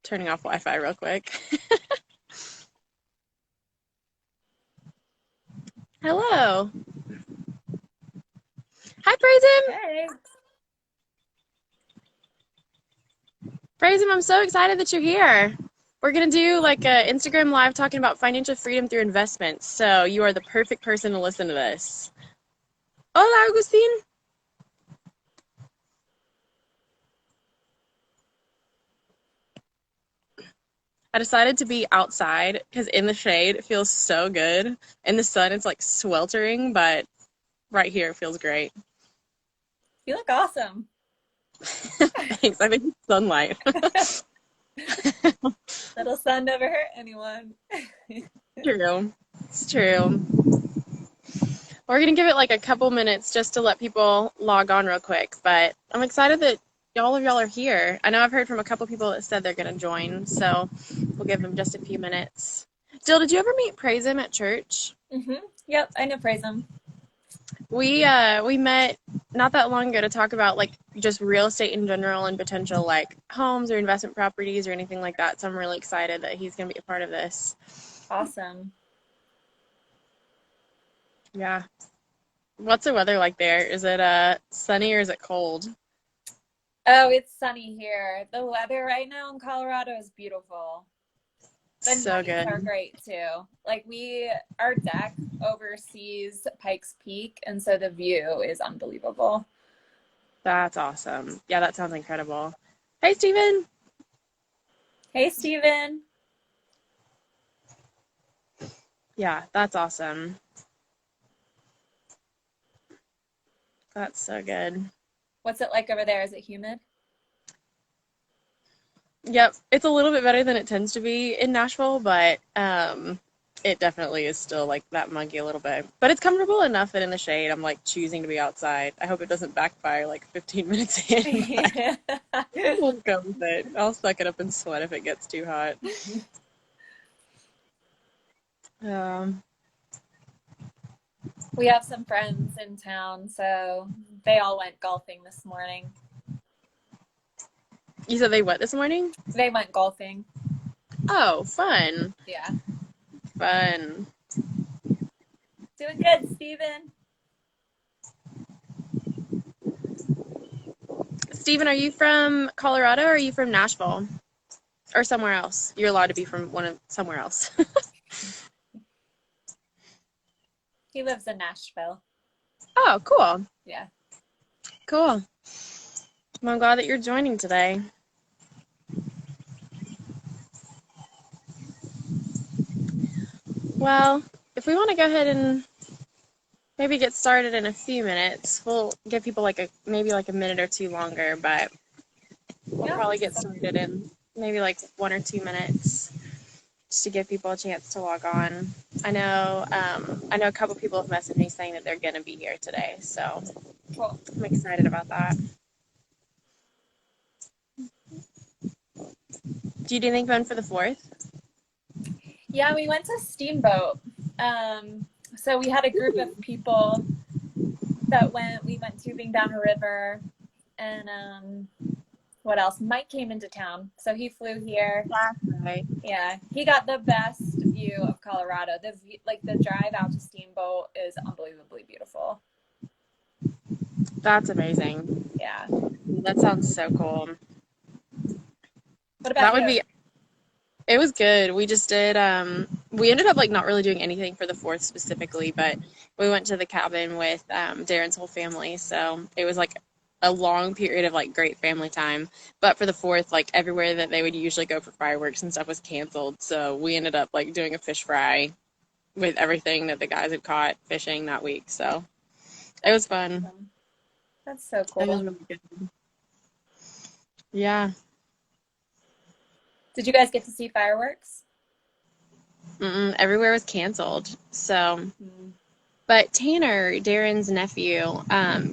Turning off Wi-Fi real quick. Hello. Hi, Praise him. Hey. Praise him. I'm so excited that you're here. We're going to do like a Instagram live talking about financial freedom through investments. So you are the perfect person to listen to this. Hola, Agustin. I decided to be outside because in the shade it feels so good. In the sun it's like sweltering, but right here it feels great. You look awesome. Thanks. I think it's sunlight. Little sun never hurt anyone. True. It's true. We're gonna give it like a couple minutes just to let people log on real quick, but I'm excited that all of y'all are here. I know I've heard from a couple people that said they're gonna join, so we'll give them just a few minutes. Jill, did you ever meet Praise Him at church? Yep, I know praise him. We met not that long ago to talk about like just real estate in general and potential like homes or investment properties or anything like that. So I'm really excited that he's gonna be a part of this. Awesome. Yeah. What's the weather like there? Is it sunny or is it cold? Oh, it's sunny here. The weather right now in Colorado is beautiful. The So nights are good. great too. Like our deck oversees Pikes Peak, and so the view is unbelievable. That's awesome. Yeah, that sounds incredible. Hey, Steven. Hey, Steven. Yeah, that's awesome. That's so good. What's it like over there? Is it humid? Yep, it's a little bit better than it tends to be in Nashville, but it definitely is still like that muggy a little bit. But it's comfortable enough that in the shade, I'm like choosing to be outside. I hope it doesn't backfire like 15 minutes in, but Yeah. we'll go with it. I'll suck it up and sweat if it gets too hot. Um, We have some friends in town, so they all went golfing this morning. you said they wet this morning? They went golfing. Oh, fun. Yeah. Fun. Doing good, Steven. Steven, are you from Colorado or are you from Nashville? Or somewhere else? You're allowed to be from somewhere else. He lives in Nashville. Oh, cool. Yeah. Cool. Well, I'm glad that you're joining today. Well, if we want to go ahead and maybe get started in a few minutes, we'll give people like maybe like a minute or two longer, but we'll Yeah. probably get started in maybe like 1 or 2 minutes just to give people a chance to log on. I know a couple people have messaged me saying that they're going to be here today, so Cool. I'm excited about that. Do you do anything fun for the 4th? Yeah, we went to Steamboat. So we had a group of people that we went tubing down a river, and what else? Mike came into town, so he flew here. That's right. Yeah, he got the best view of Colorado. The drive out to Steamboat is unbelievably beautiful. That's amazing. Yeah. That sounds so cool. What That about would you? be It was good. We just did we ended up like not really doing anything for the 4th specifically, but we went to the cabin with Darren's whole family. So it was like a long period of like great family time. But for the 4th, like everywhere that they would usually go for fireworks and stuff was canceled. So we ended up like doing a fish fry with everything that the guys had caught fishing that week. So it That's was fun. awesome. That's so It was cool. really good. Yeah. Did you guys get to see fireworks? Everywhere was canceled. So Mm. but Tanner, Darren's nephew,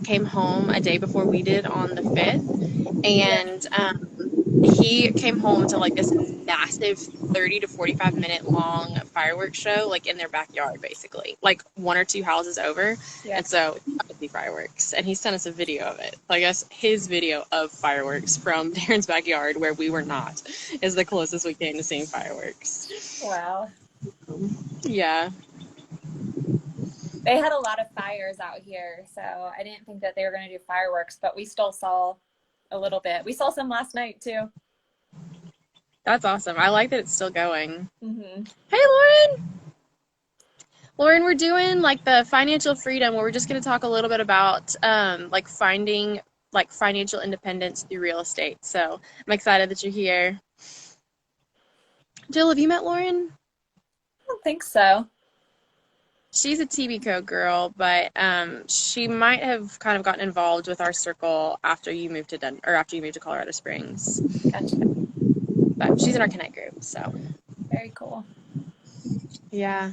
came home a day before we did on the 5th. Yeah. And he came home to like this massive 30 to 45 minute long fireworks show, like in their backyard, basically, like one or two houses over. Yeah. And so he got to see fireworks, and he sent us a video of it. I guess his video of fireworks from Darren's backyard, where we were not, is the closest we came to seeing fireworks. Wow. Yeah. They had a lot of fires out here, so I didn't think that they were going to do fireworks, but we still saw a little bit. We saw some last night too. That's awesome. I like that it's still going. Mm-hmm. Hey, Lauren. Lauren, we're doing like the financial freedom where we're just going to talk a little bit about like finding like financial independence through real estate. So I'm excited that you're here. Jill, have you met Lauren? I don't think so. She's a TB Code girl, but she might have kind of gotten involved with our circle after you moved to or after you moved to Colorado Springs. Gotcha. But she's in our Connect group, so Very cool. yeah.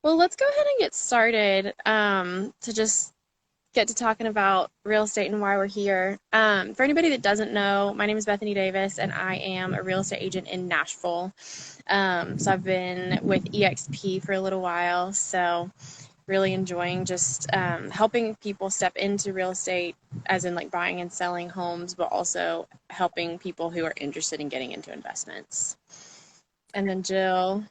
Well, let's go ahead and get started to just get to talking about real estate and why we're here. For anybody that doesn't know, my name is Bethany Davis, and I am a real estate agent in Nashville. So I've been with EXP for a little while, so really enjoying just helping people step into real estate, as in like buying and selling homes, but also helping people who are interested in getting into investments. And then Jill.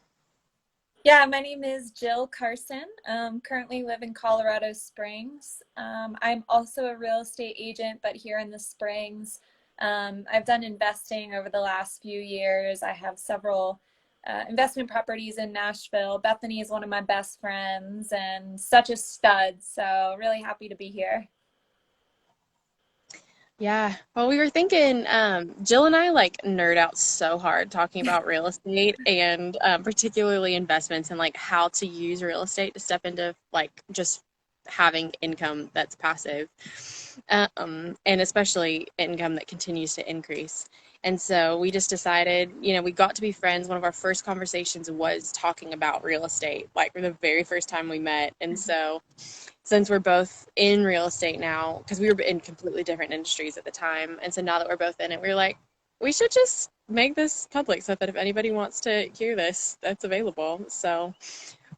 Yeah, my name is Jill Carson. Currently live in Colorado Springs. I'm also a real estate agent, but here in the Springs. I've done investing over the last few years. I have several investment properties in Nashville. Bethany is one of my best friends and such a stud. So really happy to be here. Yeah. Well, we were thinking, Jill and I like nerd out so hard talking about real estate and particularly investments and like how to use real estate to step into like just having income that's passive, and especially income that continues to increase. And so we just decided, we got to be friends. One of our first conversations was talking about real estate, like for the very first time we met. And so since we're both in real estate now, because we were in completely different industries at the time, and so now that we're both in it, we're like, we should just make this public so that if anybody wants to hear this, that's available. So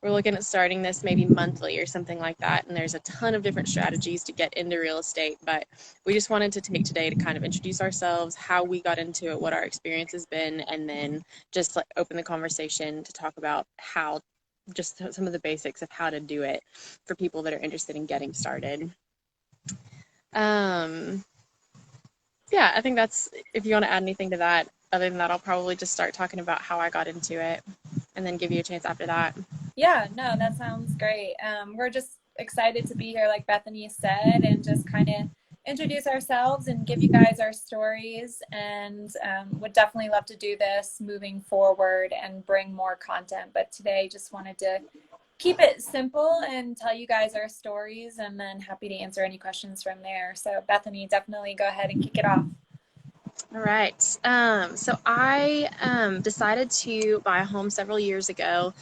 we're looking at starting this maybe monthly or something like that, and there's a ton of different strategies to get into real estate, but we just wanted to take today to kind of introduce ourselves, how we got into it, what our experience has been, and then just like open the conversation to talk about how just some of the basics of how to do it for people that are interested in getting started. Yeah, I think that's, if you want to add anything to that. Other than that, I'll probably just start talking about how I got into it and then give you a chance after that. Yeah, no, that sounds great. We're just excited to be here, like Bethany said, and just kind of introduce ourselves and give you guys our stories, and would definitely love to do this moving forward and bring more content. But today just wanted to keep it simple and tell you guys our stories, and then happy to answer any questions from there. So Bethany, definitely go ahead and kick it off. All right. So I decided to buy a home several years ago,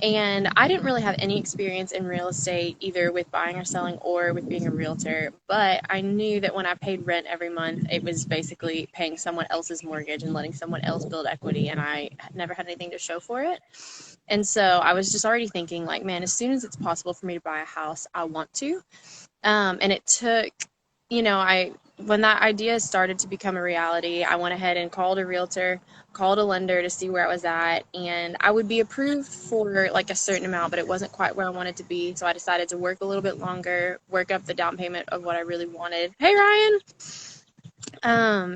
and I didn't really have any experience in real estate, either with buying or selling or with being a realtor. But I knew that when I paid rent every month, it was basically paying someone else's mortgage and letting someone else build equity, and I never had anything to show for it. And so I was just already thinking, like, man, as soon as it's possible for me to buy a house, I want to. And it took, when that idea started to become a reality, I went ahead and called a realtor, called a lender to see where I was at, and I would be approved for like a certain amount, but it wasn't quite where I wanted to be. So I decided to work a little bit longer, work up the down payment of what I really wanted. Hey, Ryan.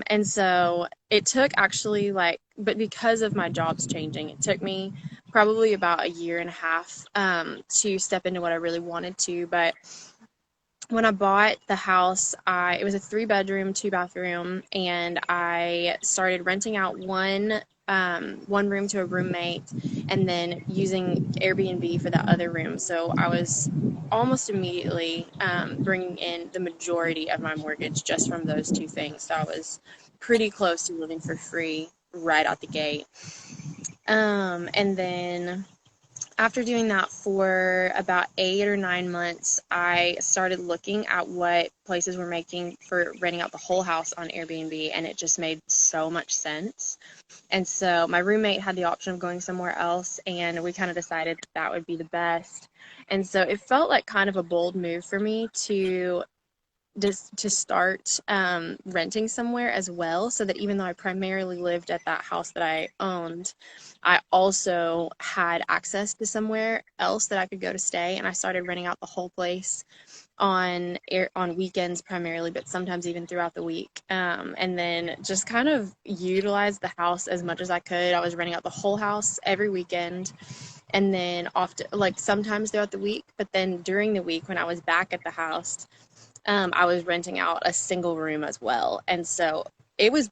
And so it took actually but because of my jobs changing, it took me probably about a year and a half to step into what I really wanted to. But when I bought the house, it was a 3-bedroom, 2-bathroom, and I started renting out one room to a roommate, and then using Airbnb for the other room. So I was almost immediately bringing in the majority of my mortgage just from those two things. So I was pretty close to living for free right out the gate. And then after doing that for about 8 or 9 months, I started looking at what places were making for renting out the whole house on Airbnb, and it just made so much sense. And so my roommate had the option of going somewhere else, and we kind of decided that that would be the best. And so it felt like kind of a bold move for me to just to start renting somewhere as well, so that even though I primarily lived at that house that I owned, I also had access to somewhere else that I could go to stay. And I started renting out the whole place on weekends primarily, but sometimes even throughout the week. And then just kind of utilized the house as much as I could. I was renting out the whole house every weekend, and then often, like sometimes throughout the week, but then during the week when I was back at the house, I was renting out a single room as well. And so it was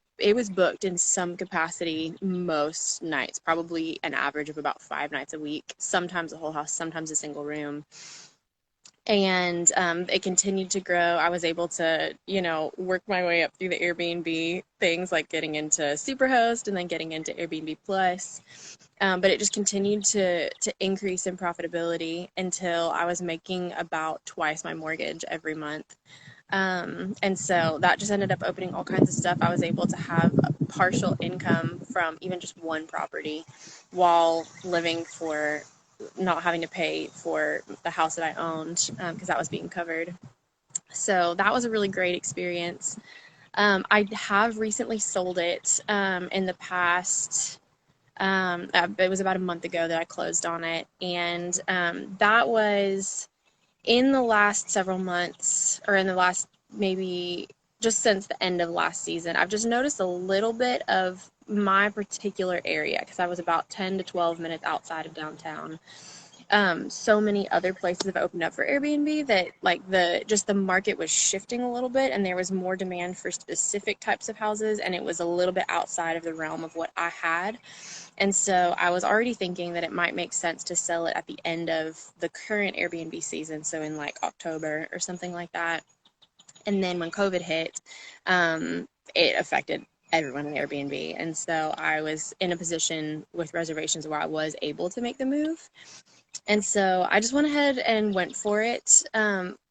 booked in some capacity most nights, probably an average of about 5 nights a week, sometimes a whole house, sometimes a single room. And it continued to grow. I was able to, work my way up through the Airbnb things, like getting into Superhost and then getting into Airbnb Plus. But it just continued to increase in profitability until I was making about twice my mortgage every month. And so that just ended up opening all kinds of stuff. I was able to have a partial income from even just one property while living for not having to pay for the house that I owned, because that was being covered. So that was a really great experience. I have recently sold it in the past. It was about a month ago that I closed on it. And that was in the last several months, or in the last maybe just since the end of last season. I've just noticed a little bit of my particular area, because I was about 10 to 12 minutes outside of downtown. So many other places have opened up for Airbnb that, like, the market was shifting a little bit, and there was more demand for specific types of houses, and it was a little bit outside of the realm of what I had. And so I was already thinking that it might make sense to sell it at the end of the current Airbnb season, so in like October or something like that. And then when COVID hit, it affected everyone in Airbnb. And so I was in a position with reservations where I was able to make the move. And so I just went ahead and went for it,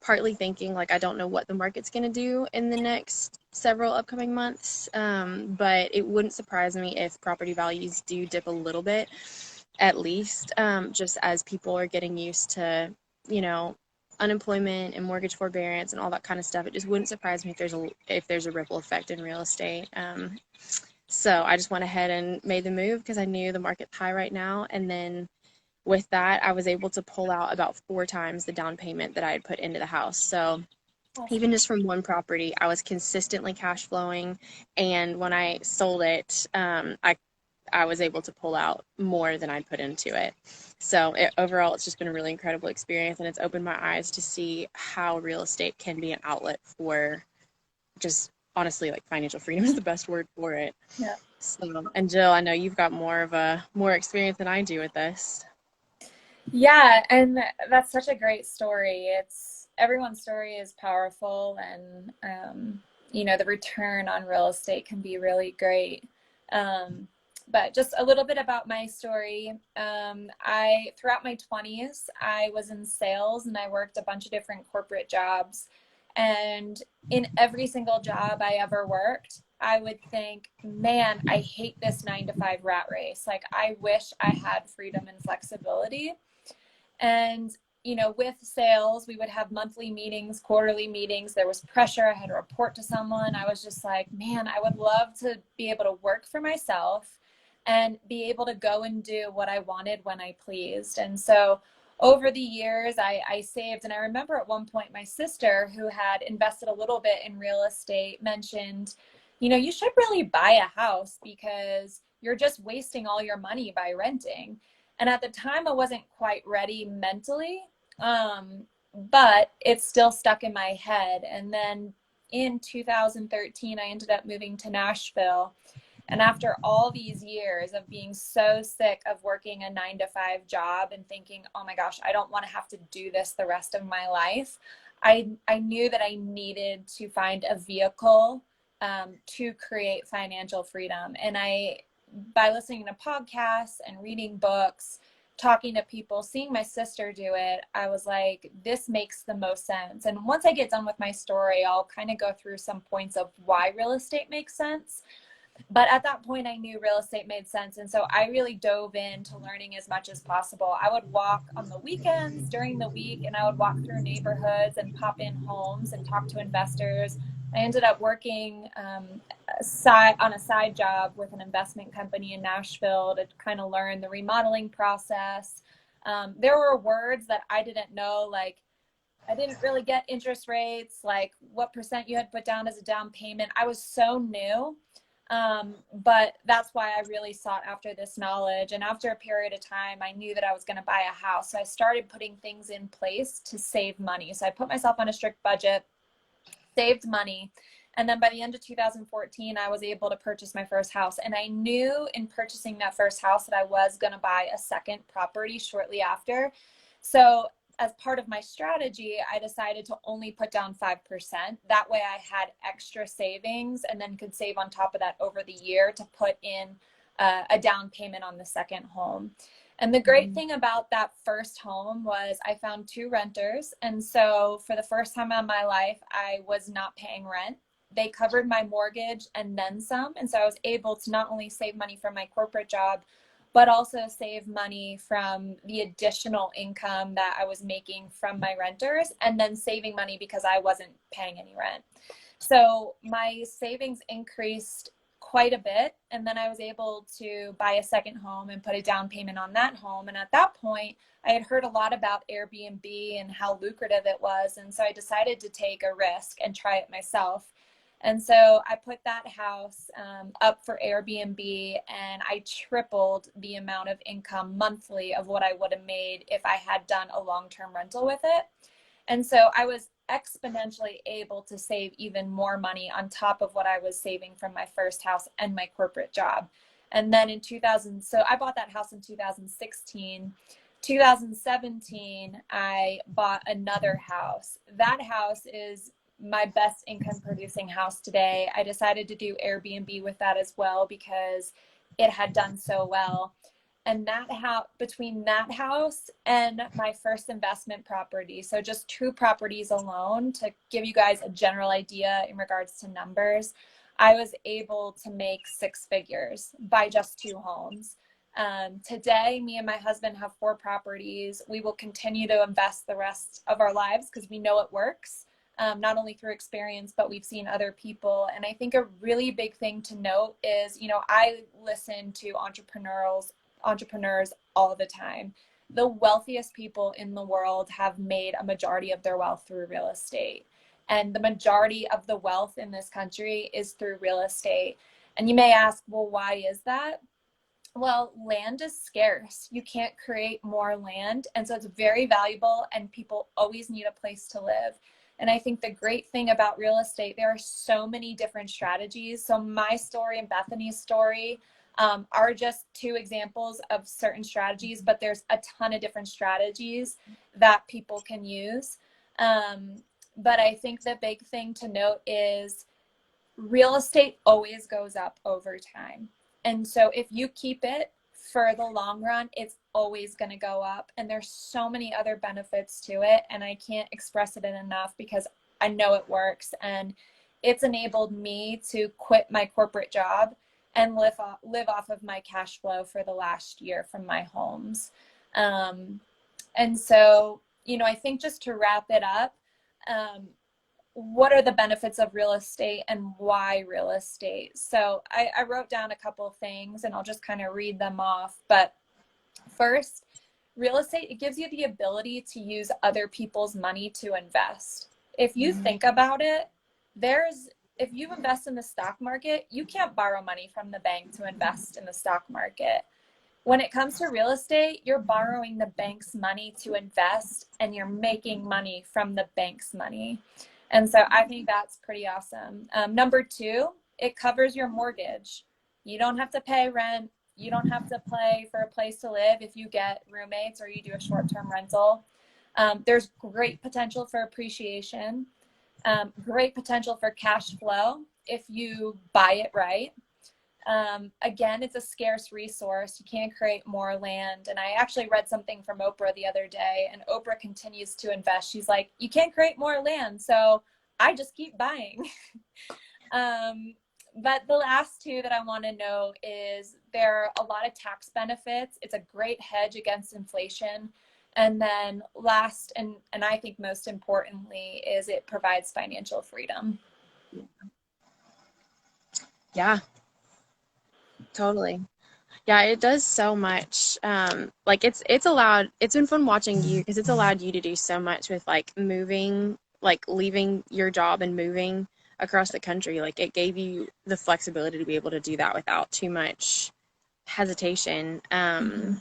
partly thinking, like, I don't know what the market's going to do in the next several upcoming months, but it wouldn't surprise me if property values do dip a little bit, at least, just as people are getting used to, you know, unemployment and mortgage forbearance and all that kind of stuff. It just wouldn't surprise me if there's a ripple effect in real estate. So I just went ahead and made the move because I knew the market's high right now, and then with that, I was able to pull out about 4 times the down payment that I had put into the house. So even just from one property, I was consistently cash flowing. And when I sold it, I was able to pull out more than I'd put into it. So overall, it's just been a really incredible experience, and it's opened my eyes to see how real estate can be an outlet for just, honestly, like, financial freedom is the best word for it. Yeah. So, and Jill, I know you've got more experience than I do with this. Yeah, and that's such a great story. It's everyone's story is powerful, and the return on real estate can be really great. But just a little bit about my story. I throughout my 20s, I was in sales and I worked a bunch of different corporate jobs. And in every single job I ever worked, I would think, man, I hate this 9 to 5 rat race. Like, I wish I had freedom and flexibility. And, with sales, we would have monthly meetings, quarterly meetings. There was pressure. I had to report to someone. I was just like, man, I would love to be able to work for myself and be able to go and do what I wanted when I pleased. And so over the years, I saved. And I remember at one point, my sister, who had invested a little bit in real estate, mentioned, you should really buy a house because you're just wasting all your money by renting. And at the time, I wasn't quite ready mentally, but it still stuck in my head. And then in 2013, I ended up moving to Nashville. And after all these years of being so sick of working a 9 to 5 job and thinking, oh my gosh, I don't want to have to do this the rest of my life, I knew that I needed to find a vehicle to create financial freedom. And by listening to podcasts and reading books, talking to people, seeing my sister do it, I was like, this makes the most sense. And once I get done with my story, I'll kind of go through some points of why real estate makes sense. But at that point, I knew real estate made sense. And so I really dove into learning as much as possible. I would walk on the weekends during the week, and I would walk through neighborhoods and pop in homes and talk to investors. I ended up working on a side job with an investment company in Nashville to kind of learn the remodeling process. There were words that I didn't know, like I didn't really get interest rates, like what percent you had put down as a down payment. I was so new. But that's why I really sought after this knowledge. And after a period of time, I knew that I was going to buy a house. So I started putting things in place to save money. So I put myself on a strict budget, saved money. And then by the end of 2014, I was able to purchase my first house. And I knew in purchasing that first house that I was going to buy a second property shortly after. So as part of my strategy, I decided to only put down 5%. That way I had extra savings and then could save on top of that over the year to put in a down payment on the second home. And the great thing about that first home was I found 2 renters. And so for the first time in my life, I was not paying rent. They covered my mortgage and then some. And so I was able to not only save money from my corporate job, but also save money from the additional income that I was making from my renters, and then saving money because I wasn't paying any rent. So my savings increased quite a bit. And then I was able to buy a second home and put a down payment on that home. And at that point, I had heard a lot about Airbnb and how lucrative it was. And so I decided to take a risk and try it myself. And so I put that house up for Airbnb, and I tripled the amount of income monthly of what I would have made if I had done a long-term rental with it. And so I was exponentially able to save even more money on top of what I was saving from my first house and my corporate job. And then in 2000, so I bought that house in 2016. 2017, I bought another house. That house is my best income producing house today. I decided to do Airbnb with that as well because it had done so well. And that house, between that house and my first investment property, so just 2 properties alone, to give you guys a general idea in regards to numbers, I was able to make 6 figures by just 2 homes. Today, me and my husband have 4 properties. We will continue to invest the rest of our lives because we know it works. Not only through experience, but we've seen other people. And I think a really big thing to note is, I listen to entrepreneurs all the time. The wealthiest people in the world have made a majority of their wealth through real estate. And the majority of the wealth in this country is through real estate. And you may ask, well, why is that? Well, land is scarce. You can't create more land. And so it's very valuable, and people always need a place to live. And I think the great thing about real estate, there are so many different strategies. So my story and Bethany's story are just 2 examples of certain strategies, but there's a ton of different strategies that people can use. But I think the big thing to note is real estate always goes up over time. And so if you keep it for the long run, it's always going to go up. And there's so many other benefits to it. And I can't express it enough because I know it works. And it's enabled me to quit my corporate job and live off of my cash flow for the last year from my homes. And so, I think just to wrap it up, what are the benefits of real estate and why real estate? So I wrote down a couple of things, and I'll just kind of read them off. But first, real estate, it gives you the ability to use other people's money to invest. If you think about it, if you invest in the stock market, you can't borrow money from the bank to invest in the stock market. When it comes to real estate, you're borrowing the bank's money to invest, and you're making money from the bank's money. And so I think that's pretty awesome. Number 2, it covers your mortgage. You don't have to pay rent. You don't have to pay for a place to live if you get roommates or you do a short-term rental. There's great potential for appreciation, great potential for cash flow if you buy it right. Again, it's a scarce resource. You can't create more land. And I actually read something from Oprah the other day, and Oprah continues to invest. She's like, you can't create more land, so I just keep buying. But the last two that I want to know is there are a lot of tax benefits. It's a great hedge against inflation. And then last, and I think most importantly, is it provides financial freedom. Yeah, totally. Yeah, it does so much. Like it's been fun watching you because it's allowed you to do so much with like moving, like leaving your job and moving across the country. Like it gave you the flexibility to be able to do that without too much hesitation. Mm-hmm.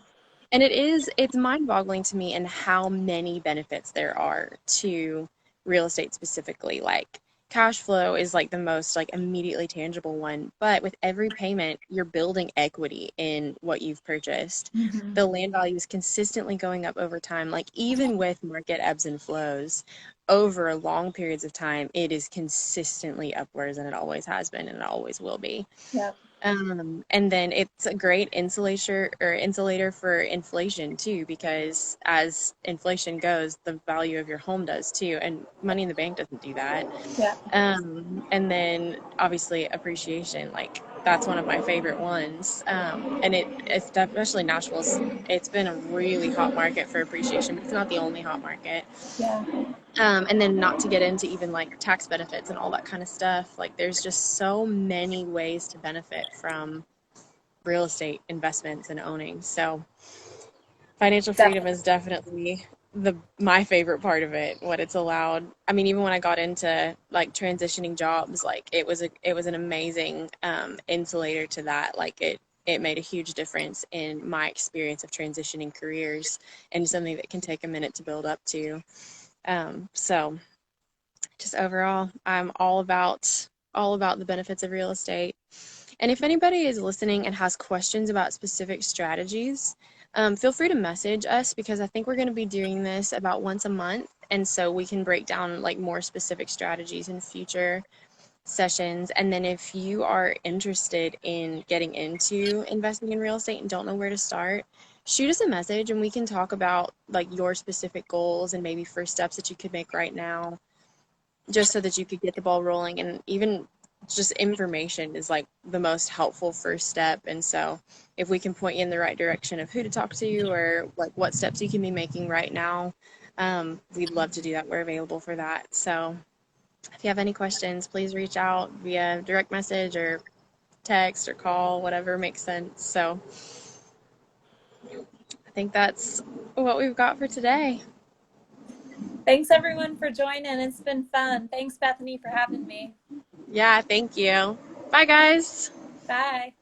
And it's mind-boggling to me in how many benefits there are to real estate specifically. Like cash flow is like the most like immediately tangible one, but with every payment, you're building equity in what you've purchased. Mm-hmm. The land value is consistently going up over time. Like even with market ebbs and flows, over long periods of time, it is consistently upwards and it always has been and it always will be. Yep. And then it's a great insulator for inflation too, because as inflation goes, the value of your home does too, and money in the bank doesn't do that. Yep. And then obviously appreciation, like that's one of my favorite ones. And it's especially Nashville's, it's been a really hot market for appreciation, but it's not the only hot market. Yeah. And then not to get into even like tax benefits and all that kind of stuff. Like there's just so many ways to benefit from real estate investments and owning. So financial freedom Definitely. is definitely the my favorite part of it, what it's allowed. I mean, even when I got into like transitioning jobs, like it was an amazing insulator to that. Like it made a huge difference in my experience of transitioning careers and something that can take a minute to build up to. So just overall, I'm all about the benefits of real estate. And if anybody is listening and has questions about specific strategies, feel free to message us because I think we're going to be doing this about once a month, and so we can break down like more specific strategies in future sessions. And then if you are interested in getting into investing in real estate and don't know where to start, shoot us a message and we can talk about like your specific goals and maybe first steps that you could make right now just so that you could get the ball rolling. And even just information is like the most helpful first step. And so if we can point you in the right direction of who to talk to or like what steps you can be making right now, we'd love to do that. We're available for that. So if you have any questions, please reach out via direct message or text or call, whatever makes sense. So I think that's what we've got for today. Thanks everyone for joining. It's been fun. Thanks, Bethany, for having me. Yeah, thank you. Bye, guys. Bye.